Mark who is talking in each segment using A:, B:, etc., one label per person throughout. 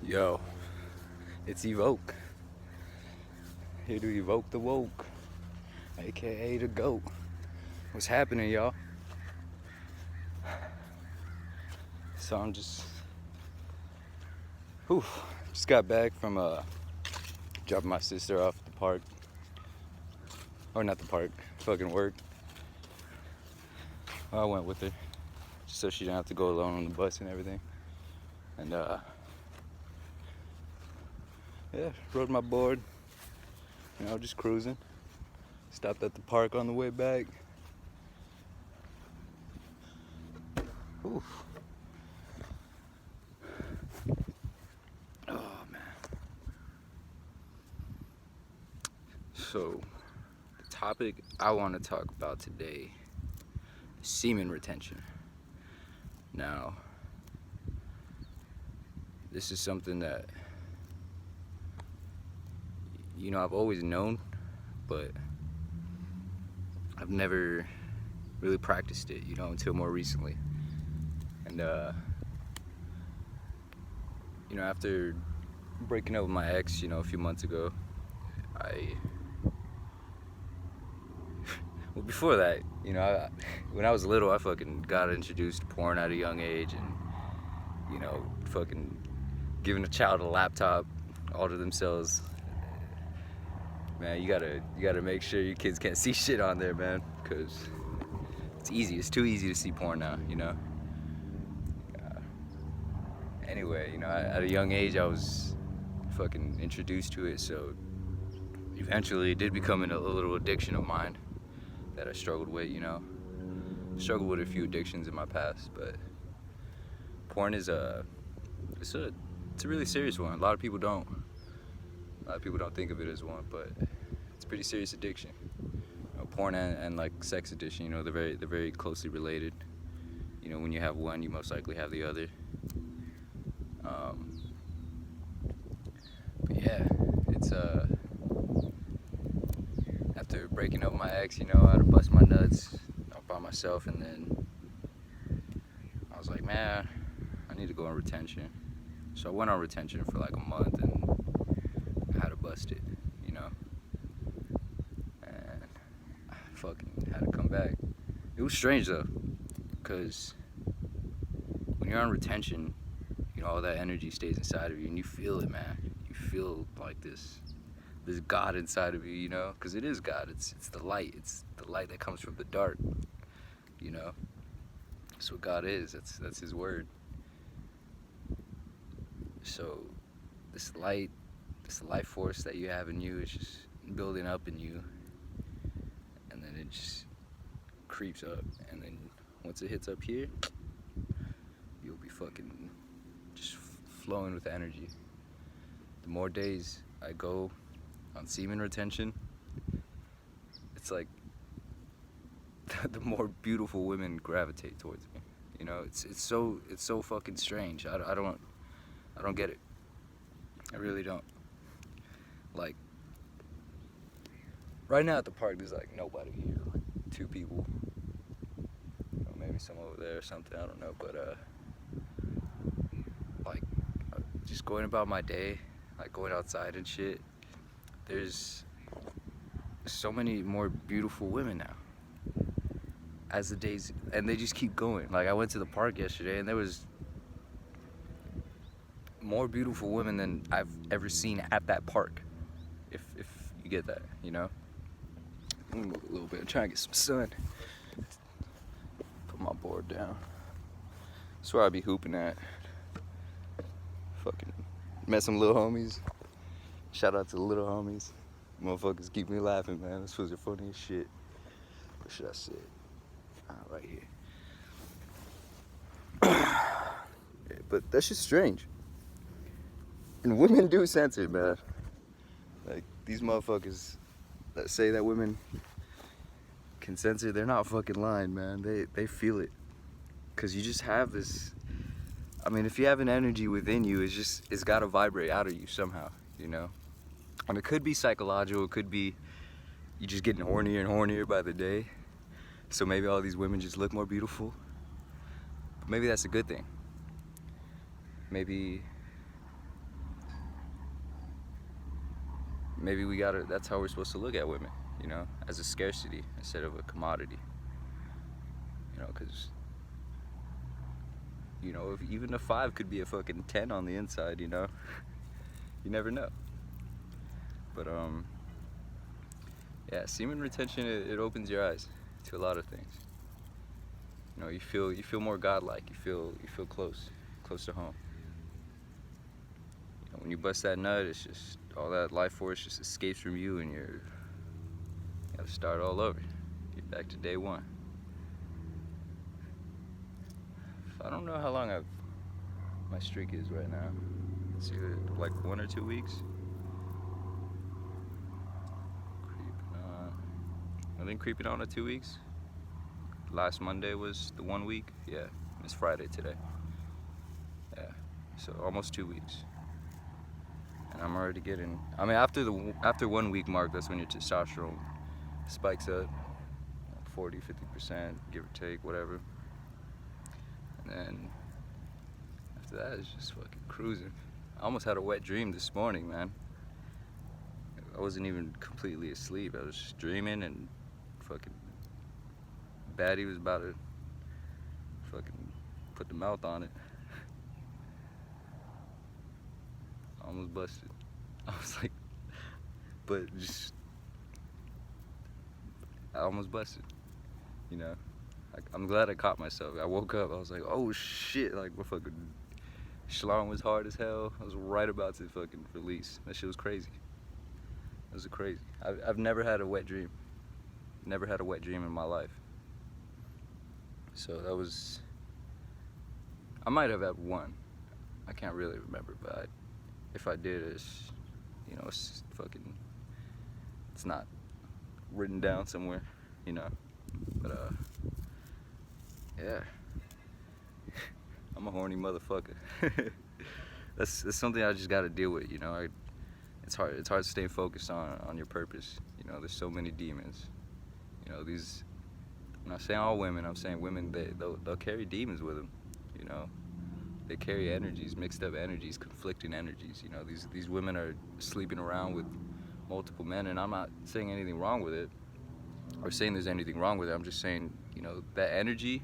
A: Yo, it's Evoke. Here to evoke the woke, aka the GOAT. What's happening, y'all? So I'm just got back from dropping my sister off at the park. Or not the park, fucking work. I went with her, just so she didn't have to go alone on the bus and everything. And yeah, rode my board, just cruising. Stopped at the park on the way back. Oof. Oh man. So, the topic I want to talk about today is semen retention. Now, this is something that I've always known, but I've never really practiced it, until more recently. And after breaking up with my ex, a few months ago, well, before that, when I was little, I fucking got introduced to porn at a young age, and fucking giving a child a laptop all to themselves. Man, you gotta make sure your kids can't see shit on there, man, because it's too easy to see porn now, Anyway, at a young age, I was fucking introduced to it, so eventually it did become a little addiction of mine that I struggled with, Struggled with a few addictions in my past, but porn is it's a really serious one. A lot of people don't think of it as one, but it's a pretty serious addiction. Porn and like sex addiction, they're very closely related. When you have one, you most likely have the other. But yeah, it's after breaking up with my ex, I had to bust my nuts by myself, and then I was like, man, I need to go on retention. So I went on retention for like a month, and I had to bust it, and I fucking had to come back. It was strange though, because when you're on retention, all that energy stays inside of you, and you feel it, man. You feel like this God inside of you, because it is God. It's the light. It's the light that comes from the dark, That's what God is. That's His word. So this light, this life force that you have in you is just building up in you, and then it just creeps up, and then once it hits up here, you'll be fucking just flowing with energy. The more days I go on semen retention, it's like the more beautiful women gravitate towards me. It's so fucking strange. I don't get it. I really don't. Like, right now at the park, there's like nobody here. Like 2 people. Maybe some over there or something. I don't know. But like, just going about my day, like going outside and shit. There's so many more beautiful women now. As the days, and they just keep going. Like, I went to the park yesterday, and there was more beautiful women than I've ever seen at that park. If you get that, Let me move a little bit. I'm trying to get some sun. Put my board down. That's where I be hooping at. Fucking met some little homies. Shout out to the little homies. Motherfuckers keep me laughing, man. This was the funniest shit. What should I say? Right here. Yeah, but that's just strange. And women do sense it, man. Like, these motherfuckers that say that women can sense it, they're not fucking lying, man. They feel it. Because you just have this, if you have an energy within you, it's got to vibrate out of you somehow, And it could be psychological, it could be you just getting hornier and hornier by the day. So maybe all these women just look more beautiful. But maybe that's a good thing. Maybe maybe we gotta, that's how we're supposed to look at women, you know, as a scarcity instead of a commodity, you know, because, you know, if even a 5 could be a fucking 10 on the inside, you know, you never know. But yeah, semen retention, it opens your eyes to a lot of things. You know, you feel more godlike. You feel close to home. You know, when you bust that nut, it's just all that life force just escapes from you, and you gotta start all over. Get back to day one. I don't know how long my streak is right now. Let's see, like 1 or 2 weeks. I've been creeping on 2 weeks. Last Monday was the 1 week. Yeah, it's Friday today. Yeah, so almost 2 weeks. And I'm already getting, I mean, after 1 week mark, that's when your testosterone spikes up 40-50%, give or take, whatever. And then after that, it's just fucking cruising. I almost had a wet dream this morning, man. I wasn't even completely asleep. I was just dreaming, and fucking Batty was about to fucking put the mouth on it. I almost busted. I was like, but just, I almost busted, you know. I'm glad I caught myself. I woke up, I was like, oh shit, like my fucking schlong was hard as hell. I was right about to fucking release. That shit was crazy. It was crazy. I've never had a wet dream. Never had a wet dream in my life. So that was, I might have had one. I can't really remember, but if I did, it's, you know, it's fucking, it's not written down somewhere, you know. But yeah, I'm a horny motherfucker. That's something I just gotta deal with, you know. It's hard staying focused on your purpose. You know, there's so many demons. You know, these, I'm not saying all women, I'm saying women, they'll carry demons with them, you know. They carry energies, mixed up energies, conflicting energies. You know, these women are sleeping around with multiple men, and I'm not saying anything wrong with it, or saying there's anything wrong with it. I'm just saying, you know, that energy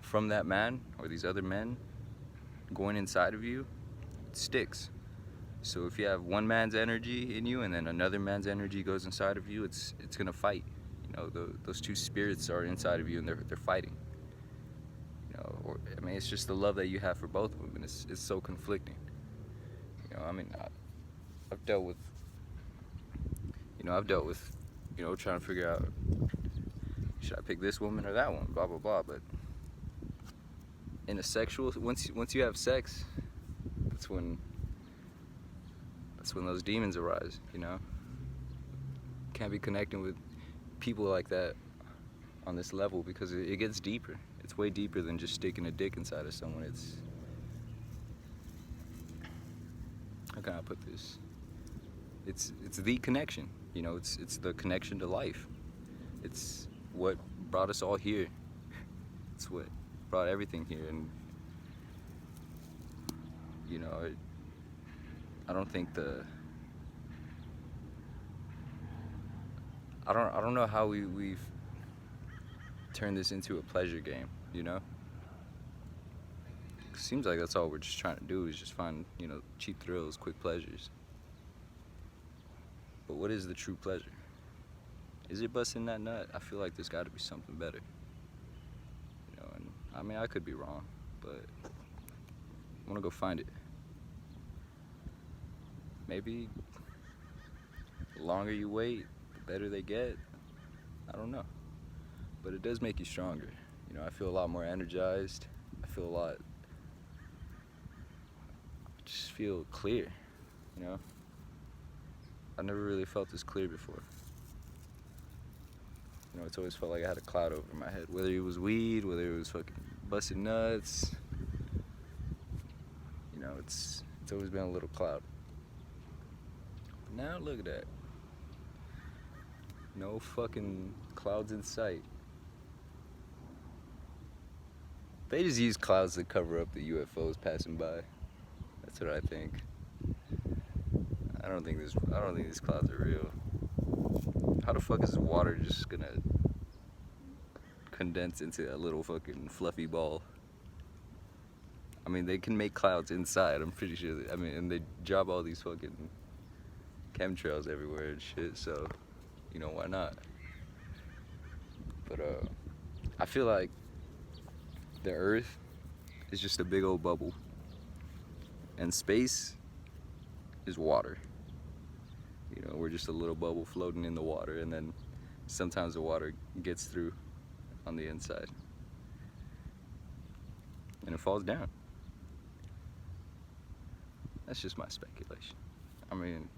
A: from that man or these other men going inside of you, it sticks. So if you have one man's energy in you and then another man's energy goes inside of you, it's gonna fight. You know, those two spirits are inside of you, and they're fighting. You know, or I mean, it's just the love that you have for both of them, and it's so conflicting. You know, I mean, I've dealt with, you know, trying to figure out, should I pick this woman or that one, blah blah blah. But in a sexual, once you have sex, that's when those demons arise. You know, can't be connecting with people like that on this level, because it gets deeper. It's way deeper than just sticking a dick inside of someone. It's, how can I put this? It's the connection. You know, it's the connection to life. It's what brought us all here. It's what brought everything here. And you know, I don't think I don't know how we've turned this into a pleasure game, you know? Seems like that's all we're just trying to do, is just find, you know, cheap thrills, quick pleasures. But what is the true pleasure? Is it busting that nut? I feel like there's got to be something better. You know, and I mean, I could be wrong, but I want to go find it. Maybe the longer you wait, the better they get. I don't know. But it does make you stronger. You know, I feel a lot more energized. I just feel clear, you know? I never really felt this clear before. You know, it's always felt like I had a cloud over my head. Whether it was weed, whether it was fucking busting nuts. You know, it's always been a little cloud. But now look at that. No fucking clouds in sight. They just use clouds to cover up the UFOs passing by. That's what I think. I don't think these clouds are real. How the fuck is water just gonna condense into a little fucking fluffy ball? I mean, they can make clouds inside. I'm pretty sure. I mean, and they drop all these fucking chemtrails everywhere and shit. So, you know, why not? But I feel like the Earth is just a big old bubble, and space is water. You know, we're just a little bubble floating in the water, and then sometimes the water gets through on the inside, and it falls down. That's just my speculation. I mean,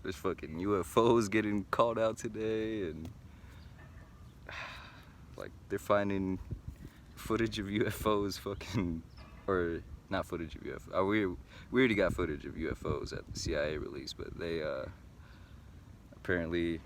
A: there's fucking UFOs getting called out today, and like they're finding footage of UFOs fucking, or not footage of UFOs. We already got footage of UFOs at the CIA release, but they apparently,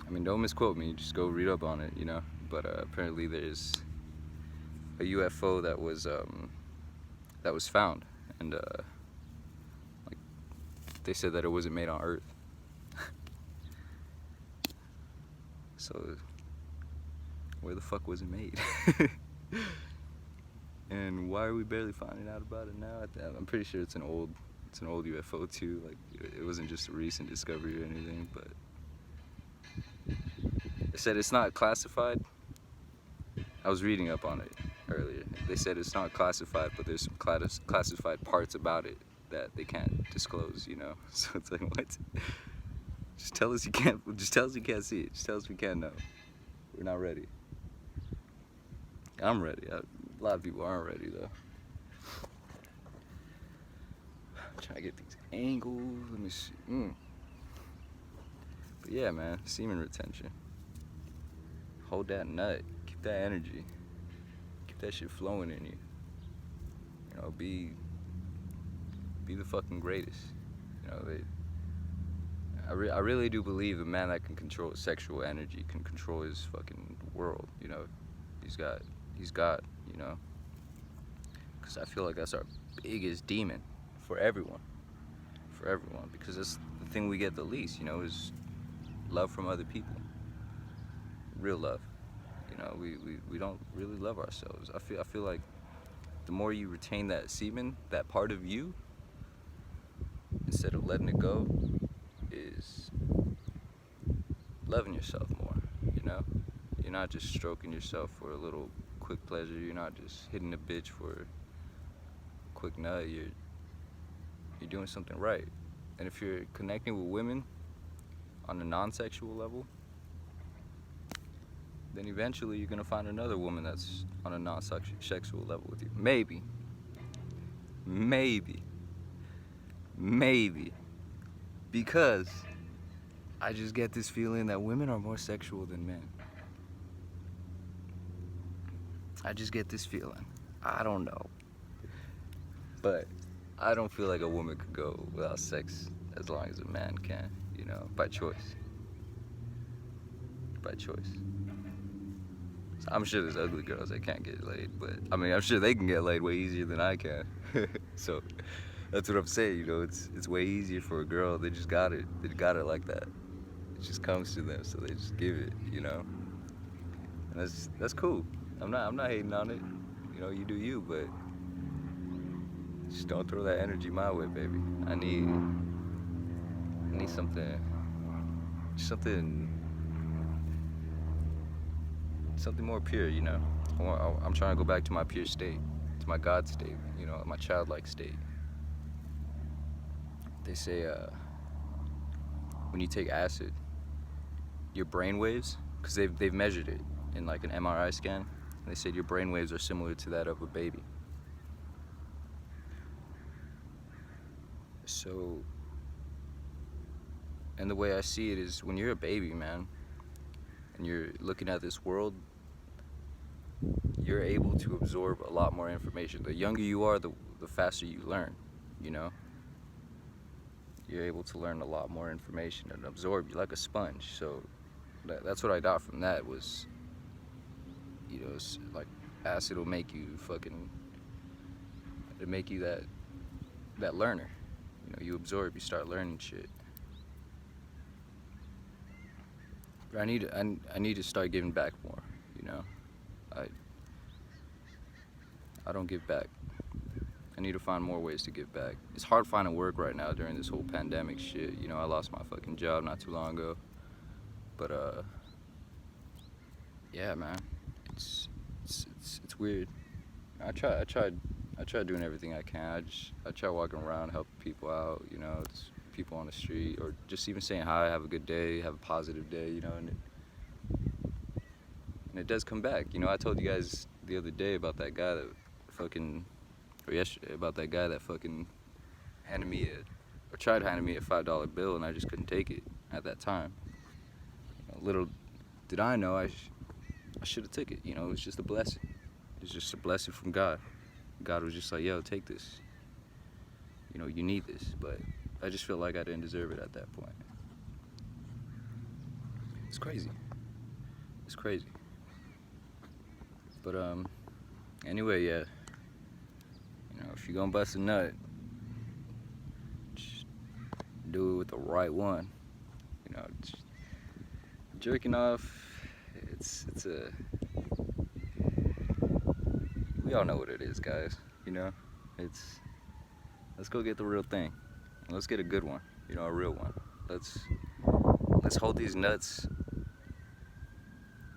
A: I mean, don't misquote me, just go read up on it, you know. But apparently there's a UFO that was found, and like they said that it wasn't made on Earth. So where the fuck was it made? And why are we barely finding out about it now? I'm pretty sure it's an old UFO too. Like it wasn't just a recent discovery or anything. But they said it's not classified. I was reading up on it earlier. They said it's not classified, but there's some classified parts about it that they can't disclose. You know, so it's like, what? Just tell us you can't. Just tell us you can't see it. Just tell us we can't know. We're not ready. I'm ready. A lot of people aren't ready though. I'm trying to get these angles. Let me see. But yeah, man, semen retention. Hold that nut. Keep that energy. Keep that shit flowing in you. You know, be the fucking greatest. You know, I really do believe a man that can control his sexual energy can control his fucking world. You know, he's got, you know, because I feel like that's our biggest demon for everyone, because that's the thing we get the least, you know, is love from other people, real love. You know, we don't really love ourselves. I feel like the more you retain that semen, that part of you, instead of letting it go, is loving yourself more. You know, you're not just stroking yourself for a little quick pleasure. You're not just hitting a bitch for a quick nut. You're doing something right. And if you're connecting with women on a non-sexual level, then eventually you're gonna find another woman that's on a non-sexual level with you. Maybe. Because I just get this feeling that women are more sexual than men. I just get this feeling. I don't know. But I don't feel like a woman could go without sex as long as a man can, you know, by choice. By choice. So I'm sure there's ugly girls that can't get laid, but I mean, I'm sure they can get laid way easier than I can. So that's what I'm saying, you know, it's way easier for a girl. They just got it. They got it like that. It just comes to them, so they just give it, you know. And that's cool. I'm not hating on it. You know, you do you, but just don't throw that energy my way, baby. I need something more pure, you know. I'm trying to go back to my pure state, to my God state, you know, my childlike state. They say when you take acid, your brain waves, because they've measured it in like an MRI scan, and they said your brain waves are similar to that of a baby. So, and the way I see it is, when you're a baby, man, and you're looking at this world, you're able to absorb a lot more information. The younger you are, the faster you learn, you know? You're able to learn a lot more information and absorb you like a sponge. So that's what I got from that was, you know, like acid will make you fucking, it'll make you that learner, you you absorb, you start learning shit. But I need to start giving back more, you know. I I don't give back. I need to find more ways to give back. It's hard finding work right now during this whole pandemic shit. You know, I lost my fucking job not too long ago. But yeah, man, it's weird. I tried doing everything I can. I try walking around, helping people out. You know, it's people on the street, or just even saying hi, have a good day, have a positive day. You know, and it does come back. You know, I told you guys the other day about that guy that fucking, or yesterday, about that guy that fucking handed me or tried handing me a $5 bill, and I just couldn't take it at that time. Little did I know I should have took it. You know, it was just a blessing. It was just a blessing from God. God was just like, yo, take this. You know, you need this. But I just feel like I didn't deserve it at that point. It's crazy. It's crazy. But anyway, yeah. You know, if you're gonna bust a nut, just do it with the right one. You know, just jerking off. It's a. We all know what it is, guys. You know, let's go get the real thing. Let's get a good one. You know, a real one. Let's hold these nuts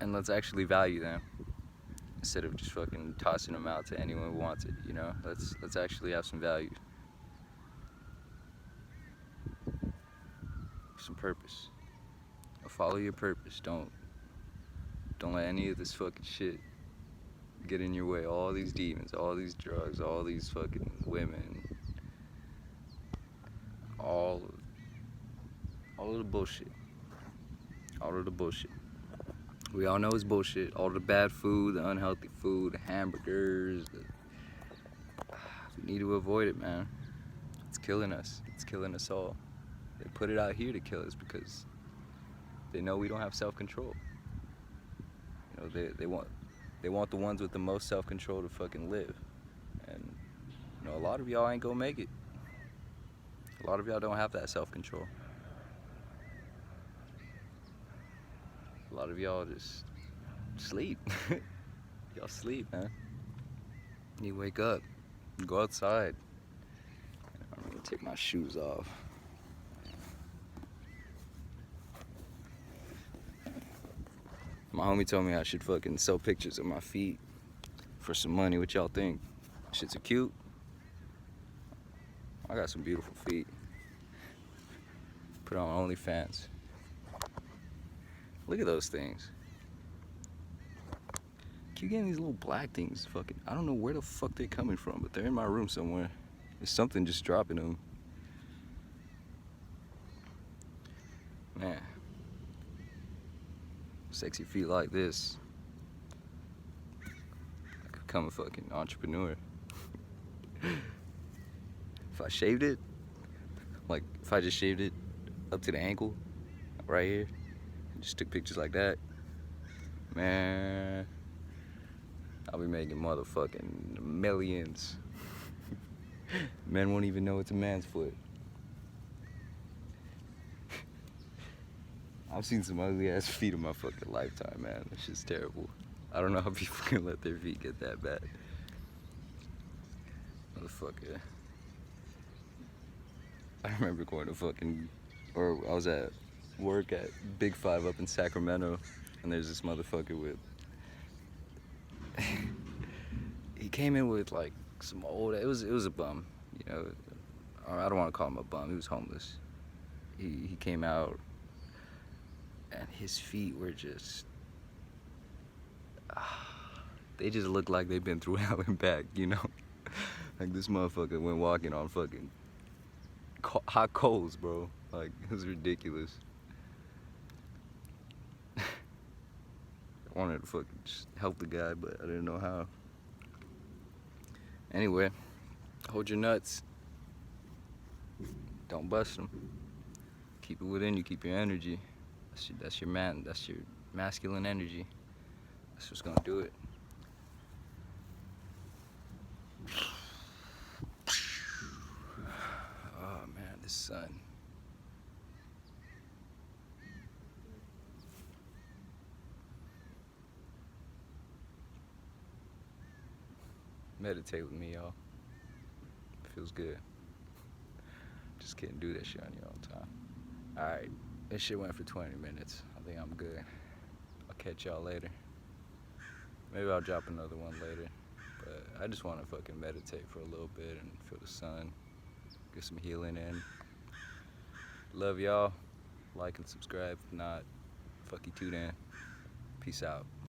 A: and let's actually value them instead of just fucking tossing them out to anyone who wants it. You know, let's actually have some value, some purpose. Follow your purpose. Don't let any of this fucking shit get in your way. All these demons, all these drugs, all these fucking women, all of the bullshit. All of the bullshit. We all know it's bullshit. All the bad food, the unhealthy food, the hamburgers. We need to avoid it, man. It's killing us. It's killing us all. They put it out here to kill us because they know we don't have self-control. You know, they want the ones with the most self-control to fucking live. And you know, a lot of y'all ain't gonna make it. A lot of y'all don't have that self-control. A lot of y'all just sleep. Y'all sleep, man. You wake up, you go outside. I'm gonna take my shoes off. My homie told me I should fucking sell pictures of my feet for some money. What y'all think? Shit's cute. I got some beautiful feet. Put on OnlyFans. Look at those things. Keep getting these little black things. Fucking, I don't know where the fuck they're coming from, but they're in my room somewhere. There's something just dropping them. Man. Sexy feet like this, I could become a fucking entrepreneur. If I shaved it, like if I just shaved it up to the ankle, right here, and just took pictures like that, man, I'll be making motherfucking millions. Men won't even know it's a man's foot. I've seen some ugly ass feet in my fucking lifetime, man. It's just terrible. I don't know how people can let their feet get that bad. Motherfucker. I remember going to fucking, or I was at work at Big Five up in Sacramento, and there's this motherfucker with, he came in with like some old, it was a bum, you know. I don't want to call him a bum, he was homeless. He came out, and his feet were just, they just looked like they'd been through hell and back, you know? Like this motherfucker went walking on fucking hot coals, bro. Like, it was ridiculous. I wanted to fucking just help the guy, but I didn't know how. Anyway, hold your nuts. Don't bust them. Keep it within you, keep your energy. That's your masculine energy. That's what's gonna do it. Oh man. sun. Meditate with me, y'all. Feels good. Just can't do that shit on your own time. Alright, this shit went for 20 minutes. I think I'm good. I'll catch y'all later. Maybe I'll drop another one later. But I just want to fucking meditate for a little bit and feel the sun. Get some healing in. Love y'all. Like and subscribe. If not, fuck you too then. Peace out.